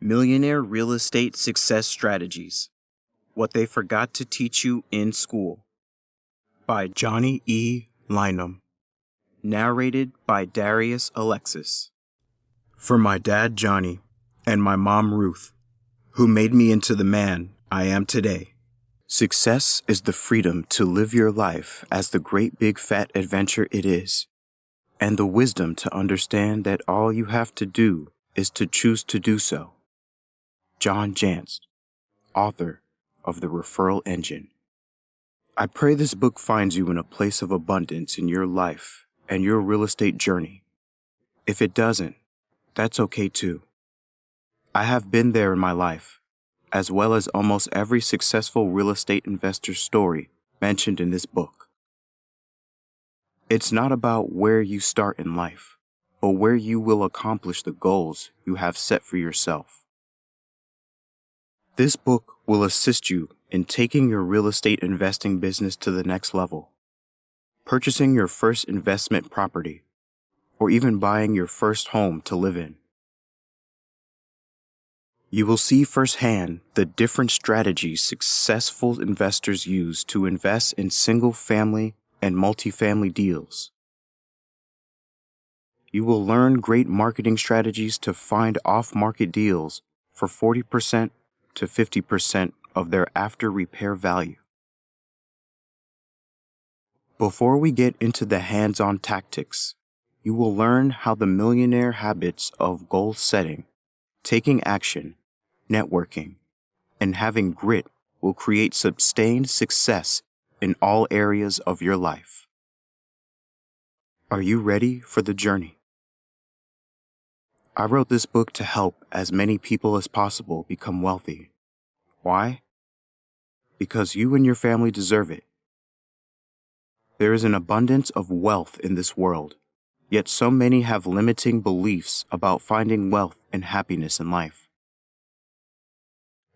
Millionaire Real Estate Success Strategies: What They Forgot to Teach You in School by Johnny E. Lynham. Narrated by Darius Alexis. For my dad Johnny and my mom Ruth, who made me into the man I am today. Success is the freedom to live your life as the great big fat adventure it is, and the wisdom to understand that all you have to do is to choose to do so. John Jantz, author of The Referral Engine. I pray this book finds you in a place of abundance in your life and your real estate journey. If it doesn't, that's okay too. I have been there in my life, as well as almost every successful real estate investor's story mentioned in this book. It's not about where you start in life, but where you will accomplish the goals you have set for yourself. This book will assist you in taking your real estate investing business to the next level, purchasing your first investment property, or even buying your first home to live in. You will see firsthand the different strategies successful investors use to invest in single-family and multifamily deals. You will learn great marketing strategies to find off-market deals for 40% to 50% of their after-repair value. Before we get into the hands-on tactics, you will learn how the millionaire habits of goal setting, taking action, networking, and having grit will create sustained success in all areas of your life. Are you ready for the journey? I wrote this book to help as many people as possible become wealthy. Why? Because you and your family deserve it. There is an abundance of wealth in this world, yet so many have limiting beliefs about finding wealth and happiness in life.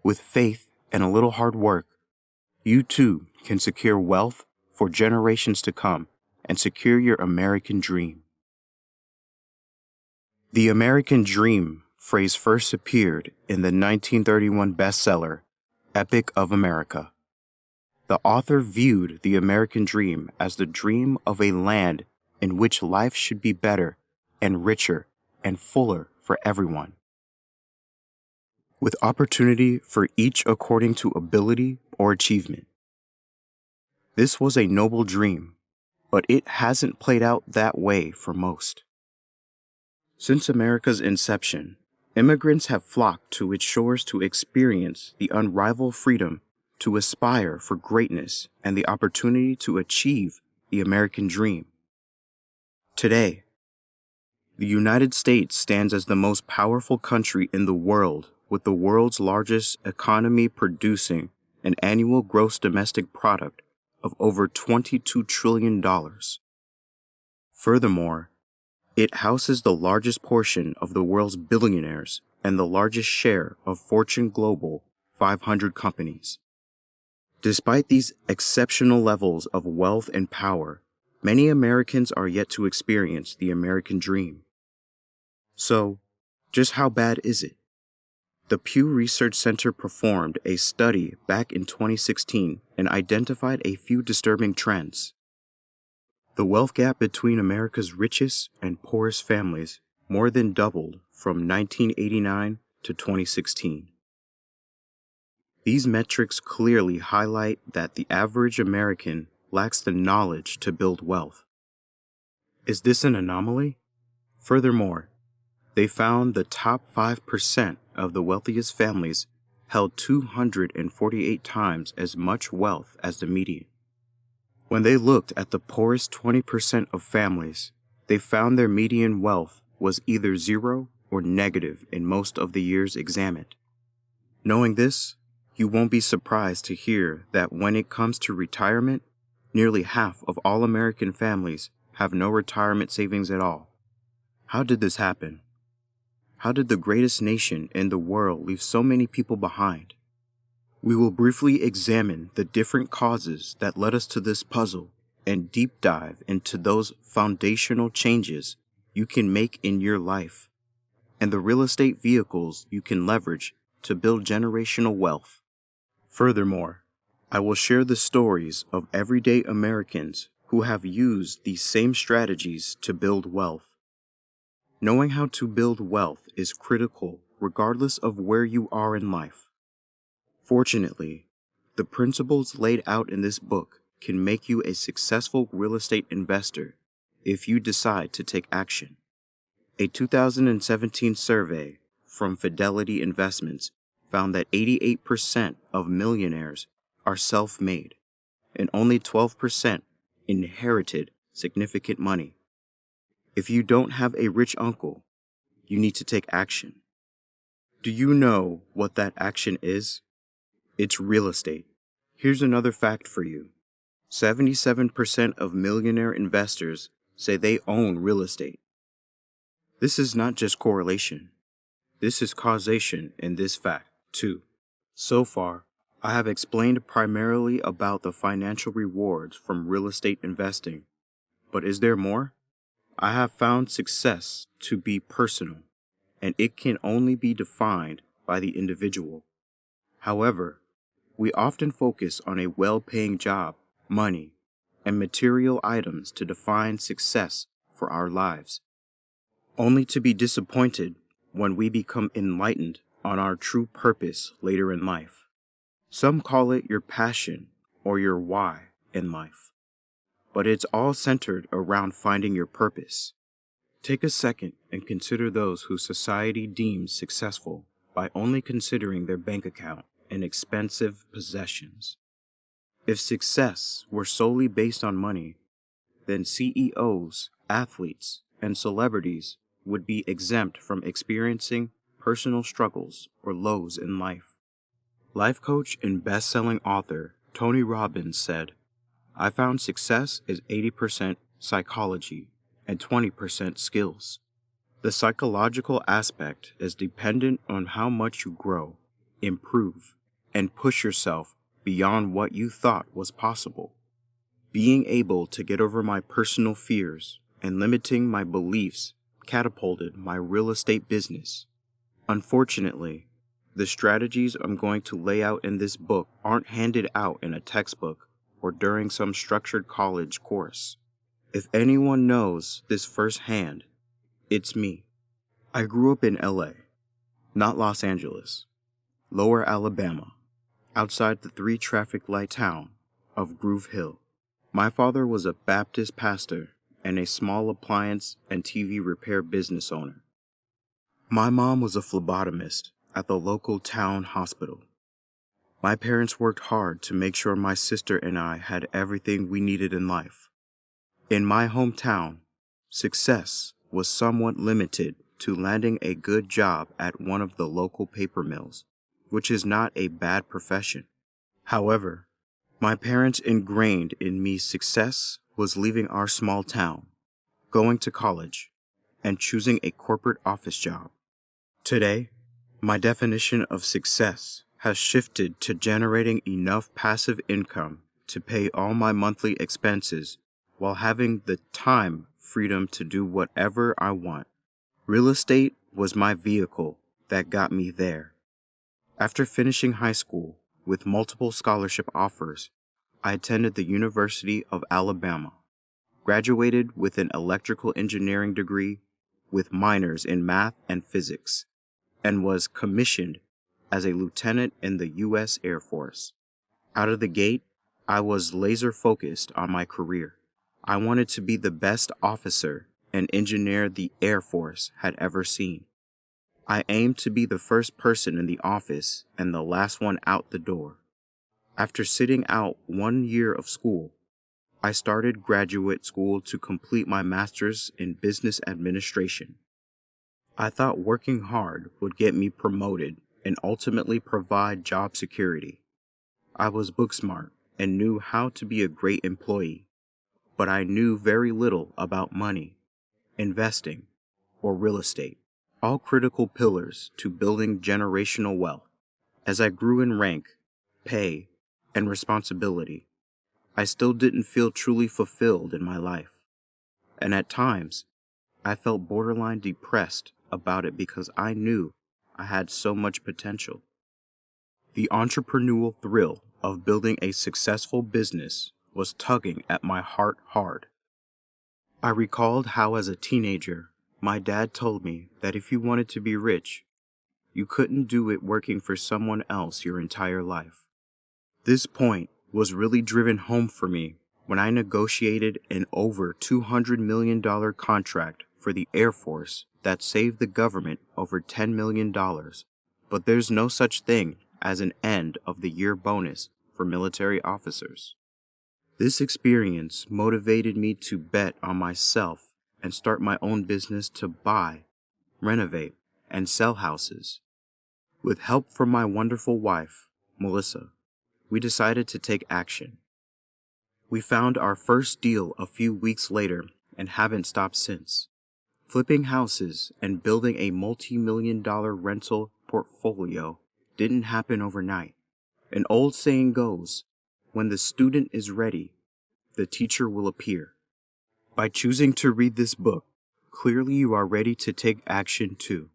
With faith and a little hard work, you too can secure wealth for generations to come and secure your American dream. The American dream phrase first appeared in the 1931 bestseller, Epic of America. The author viewed the American dream as the dream of a land in which life should be better and richer and fuller for everyone, with opportunity for each according to ability or achievement. This was a noble dream, but it hasn't played out that way for most. Since America's inception, immigrants have flocked to its shores to experience the unrivaled freedom to aspire for greatness and the opportunity to achieve the American dream. Today, the United States stands as the most powerful country in the world, with the world's largest economy producing an annual gross domestic product of over $22 trillion. Furthermore, it houses the largest portion of the world's billionaires and the largest share of Fortune Global 500 companies. Despite these exceptional levels of wealth and power, many Americans are yet to experience the American dream. So, just how bad is it? The Pew Research Center performed a study back in 2016 and identified a few disturbing trends. The wealth gap between America's richest and poorest families more than doubled from 1989 to 2016. These metrics clearly highlight that the average American lacks the knowledge to build wealth. Is this an anomaly? Furthermore, they found the top 5% of the wealthiest families held 248 times as much wealth as the median. When they looked at the poorest 20% of families, they found their median wealth was either zero or negative in most of the years examined. Knowing this, you won't be surprised to hear that when it comes to retirement, nearly half of all American families have no retirement savings at all. How did this happen? How did the greatest nation in the world leave so many people behind? We will briefly examine the different causes that led us to this puzzle and deep dive into those foundational changes you can make in your life and the real estate vehicles you can leverage to build generational wealth. Furthermore, I will share the stories of everyday Americans who have used these same strategies to build wealth. Knowing how to build wealth is critical regardless of where you are in life. Fortunately, the principles laid out in this book can make you a successful real estate investor if you decide to take action. A 2017 survey from Fidelity Investments found that 88% of millionaires are self-made, and only 12% inherited significant money. If you don't have a rich uncle, you need to take action. Do you know what that action is? It's real estate. Here's another fact for you. 77% of millionaire investors say they own real estate. This is not just correlation. This is causation in this fact, too. So far, I have explained primarily about the financial rewards from real estate investing. But is there more? I have found success to be personal, and it can only be defined by the individual. However, we often focus on a well-paying job, money, and material items to define success for our lives, only to be disappointed when we become enlightened on our true purpose later in life. Some call it your passion or your why in life, but it's all centered around finding your purpose. Take a second and consider those who society deems successful by only considering their bank account and expensive possessions. If success were solely based on money, then CEOs, athletes, and celebrities would be exempt from experiencing personal struggles or lows in life. Life coach and best-selling author Tony Robbins said, "I found success is 80% psychology and 20% skills. The psychological aspect is dependent on how much you grow, improve, and push yourself beyond what you thought was possible. Being able to get over my personal fears and limiting my beliefs catapulted my real estate business. Unfortunately, the strategies I'm going to lay out in this book aren't handed out in a textbook or during some structured college course. If anyone knows this firsthand, it's me. I grew up in LA, not Los Angeles, Lower Alabama, outside the 3 traffic light town of Groove Hill. My father was a Baptist pastor and a small appliance and TV repair business owner. My mom was a phlebotomist at the local town hospital. My parents worked hard to make sure my sister and I had everything we needed in life. In my hometown, success was somewhat limited to landing a good job at one of the local paper mills, which is not a bad profession. However, my parents ingrained in me success was leaving our small town, going to college, and choosing a corporate office job. Today, my definition of success has shifted to generating enough passive income to pay all my monthly expenses while having the time freedom to do whatever I want. Real estate was my vehicle that got me there. After finishing high school with multiple scholarship offers, I attended the University of Alabama, graduated with an electrical engineering degree with minors in math and physics, and was commissioned as a lieutenant in the U.S. Air Force. Out of the gate, I was laser focused on my career. I wanted to be the best officer and engineer the Air Force had ever seen. I aimed to be the first person in the office and the last one out the door. After sitting out 1 year of school, I started graduate school to complete my master's in business administration. I thought working hard would get me promoted and ultimately provide job security. I was book smart and knew how to be a great employee, but I knew very little about money, investing, or real estate, all critical pillars to building generational wealth. As I grew in rank, pay, and responsibility, I still didn't feel truly fulfilled in my life, and at times, I felt borderline depressed about it because I knew I had so much potential. The entrepreneurial thrill of building a successful business was tugging at my heart hard. I recalled how as a teenager, my dad told me that if you wanted to be rich, you couldn't do it working for someone else your entire life. This point was really driven home for me when I negotiated an over $200 million contract for the Air Force that saved the government over $10 million, but there's no such thing as an end of the year bonus for military officers. This experience motivated me to bet on myself and start my own business to buy, renovate, and sell houses. With help from my wonderful wife, Melissa, we decided to take action. We found our first deal a few weeks later and haven't stopped since. Flipping houses and building a multi-million-dollar rental portfolio didn't happen overnight. An old saying goes, when the student is ready, the teacher will appear. By choosing to read this book, clearly you are ready to take action too.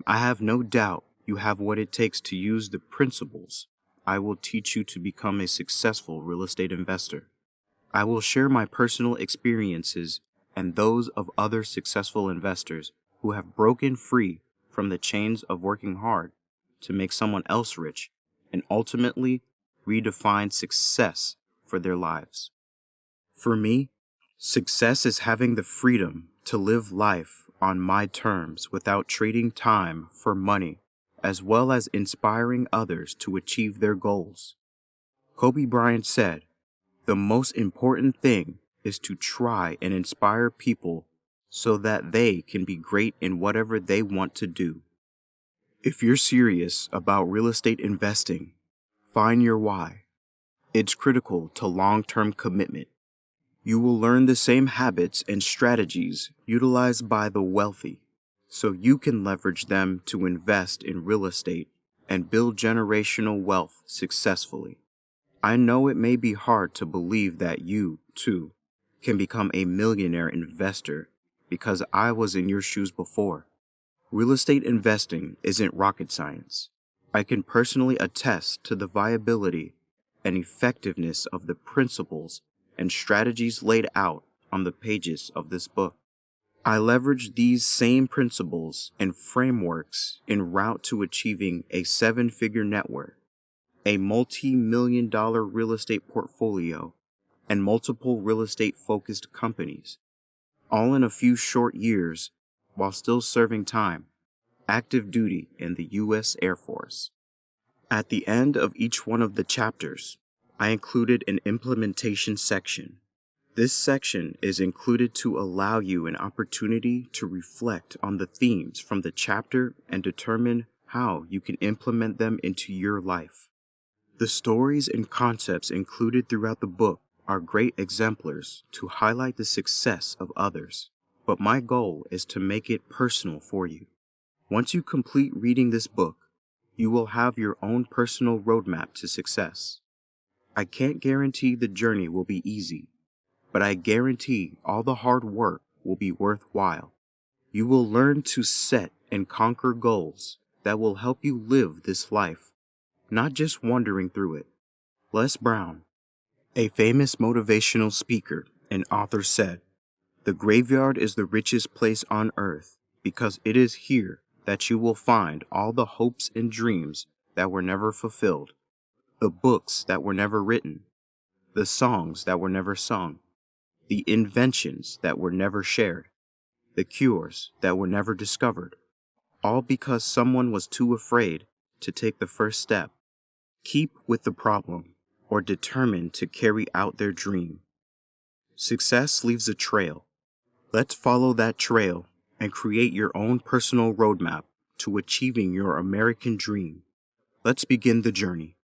I have no doubt you have what it takes to use the principles I will teach you to become a successful real estate investor. I will share my personal experiences and those of other successful investors who have broken free from the chains of working hard to make someone else rich and ultimately redefine success for their lives. For me, success is having the freedom to live life on my terms without trading time for money, as well as inspiring others to achieve their goals. Kobe Bryant said, "The most important thing is to try and inspire people so that they can be great in whatever they want to do." If you're serious about real estate investing, find your why. It's critical to long-term commitment. You will learn the same habits and strategies utilized by the wealthy, so you can leverage them to invest in real estate and build generational wealth successfully. I know it may be hard to believe that you, too, can become a millionaire investor because I was in your shoes before. Real estate investing isn't rocket science. I can personally attest to the viability and effectiveness of the principles and strategies laid out on the pages of this book. I leverage these same principles and frameworks en route to achieving a seven-figure net worth, a multi-million-dollar real estate portfolio, and multiple real estate-focused companies, all in a few short years while still serving time, active duty in the U.S. Air Force. At the end of each one of the chapters, I included an implementation section. This section is included to allow you an opportunity to reflect on the themes from the chapter and determine how you can implement them into your life. The stories and concepts included throughout the book are great exemplars to highlight the success of others, but my goal is to make it personal for you. Once you complete reading this book, you will have your own personal roadmap to success. I can't guarantee the journey will be easy, but I guarantee all the hard work will be worthwhile. You will learn to set and conquer goals that will help you live this life, not just wandering through it. Les Brown, a famous motivational speaker and author, said, "The graveyard is the richest place on earth because it is here that you will find all the hopes and dreams that were never fulfilled, the books that were never written, the songs that were never sung, the inventions that were never shared, the cures that were never discovered, all because someone was too afraid to take the first step. Keep with the problem or determined to carry out their dream." Success leaves a trail. Let's follow that trail and create your own personal roadmap to achieving your American dream. Let's begin the journey.